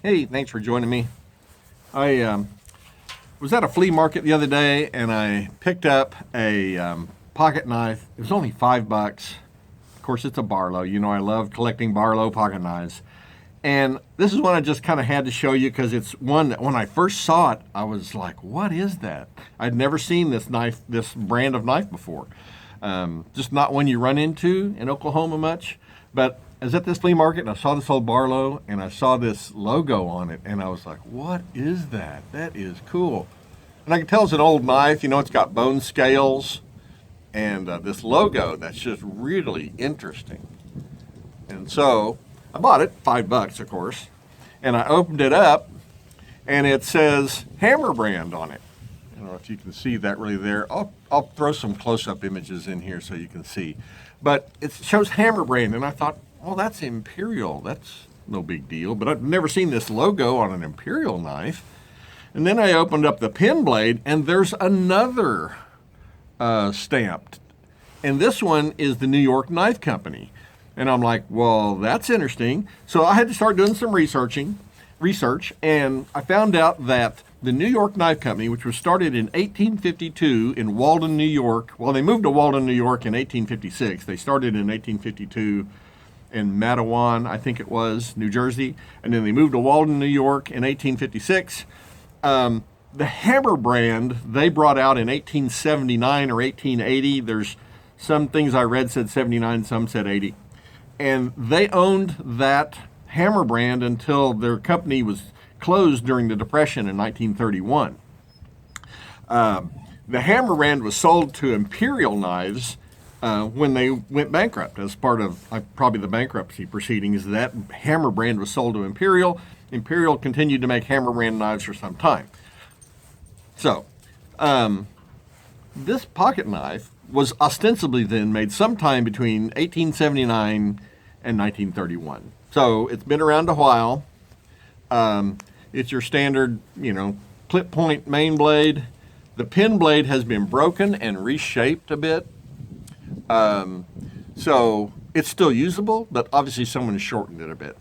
Hey, thanks for joining me. I was at a flea market the other day and I picked up a pocket knife. It was only $5. Of course, it's a Barlow. You know, I love collecting Barlow pocket knives. And this is one I just kind of had to show you because it's one that when I first saw it, I was like, what is that? I'd never seen this knife, this brand of knife before. Just not one you run into in Oklahoma much. But I was at this flea market and I saw this old Barlow and I saw this logo on it and I was like, what is that? That is cool. And I can tell it's an old knife. You know, it's got bone scales and this logo that's just really interesting. And so I bought it, $5, of course, and I opened it up and it says Hammer Brand on it. I don't know if you can see that really there. I'll throw some close-up images in here so you can see. But it shows Hammer Brand, and I thought, well, that's Imperial. That's no big deal. But I've never seen this logo on an Imperial knife. And then I opened up the pin blade, and there's another stamped. And this one is the New York Knife Company. And I'm like, well, that's interesting. So I had to start doing some research, and I found out that the New York Knife Company, which was started in 1852 in Walden, New York. Well, they moved to Walden, New York in 1856. They started in 1852 in Matawan, I think it was, New Jersey. And then they moved to Walden, New York in 1856. The Hammer brand they brought out in 1879 or 1880. There's some things I read said 79, some said 80. And they owned that Hammer brand until their company was closed during the Depression in 1931. The Hammer brand was sold to Imperial Knives when they went bankrupt as part of probably the bankruptcy proceedings. That Hammer brand was sold to Imperial. Imperial continued to make Hammer brand knives for some time. So, this pocket knife was ostensibly then made sometime between 1879 and 1931. So it's been around a while. It's your standard, clip point main blade. The pin blade has been broken and reshaped a bit. So it's still usable, but obviously someone has shortened it a bit.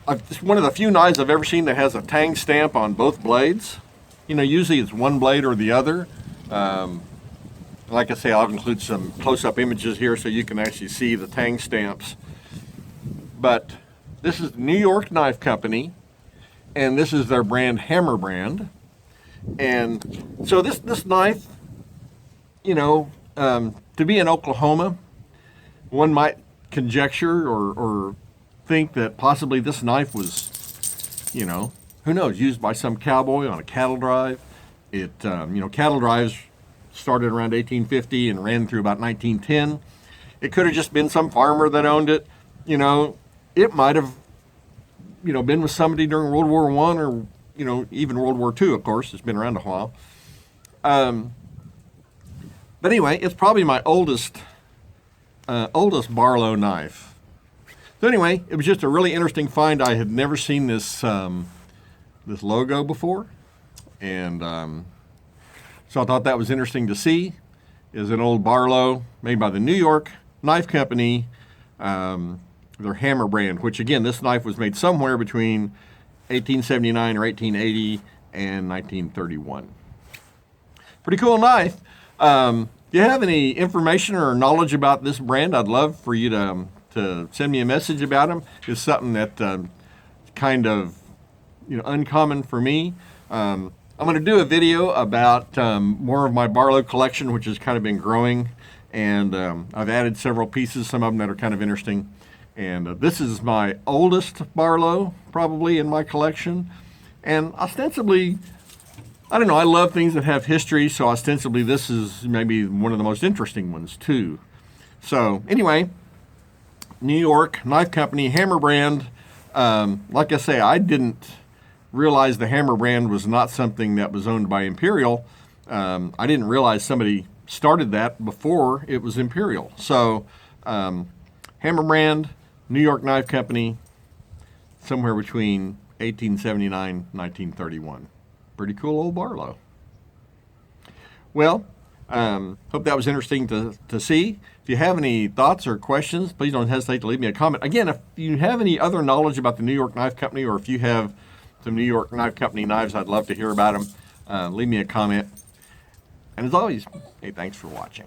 It's one of the few knives I've ever seen that has a tang stamp on both blades. Usually it's one blade or the other. Like I say, I'll include some close-up images here so you can actually see the tang stamps. But this is the New York Knife Company, and this is their brand, Hammer Brand. And so this knife, to be in Oklahoma, one might conjecture or think that possibly this knife was, who knows, used by some cowboy on a cattle drive. Cattle drives started around 1850 and ran through about 1910. It could have just been some farmer that owned it. It might have, been with somebody during World War I or, even World War II, of course. It's been around a while. But anyway, it's probably my oldest Barlow knife. So anyway, it was just a really interesting find. I had never seen this logo before. And so I thought that was interesting to see. Is an old Barlow made by the New York Knife Company, their Hammer brand, which again, this knife was made somewhere between 1879 or 1880 and 1931. Pretty cool knife. If you have any information or knowledge about this brand, I'd love for you to send me a message about them. It's something that kind of uncommon for me. I'm going to do a video about more of my Barlow collection, which has kind of been growing, and I've added several pieces, some of them that are kind of interesting. And this is my oldest Barlow, probably, in my collection. And ostensibly, I don't know, I love things that have history, so ostensibly this is maybe one of the most interesting ones, too. So, anyway, New York Knife Company, Hammer Brand. Like I say, I didn't realize the Hammer brand was not something that was owned by Imperial. I didn't realize somebody started that before it was Imperial. So, Hammer brand, New York Knife Company, somewhere between 1879 and 1931. Pretty cool old Barlow. Well, Hope that was interesting to see. If you have any thoughts or questions, please don't hesitate to leave me a comment. Again, if you have any other knowledge about the New York Knife Company, or if you have some New York Knife Company knives, I'd love to hear about them. Leave me a comment. And as always, hey, thanks for watching.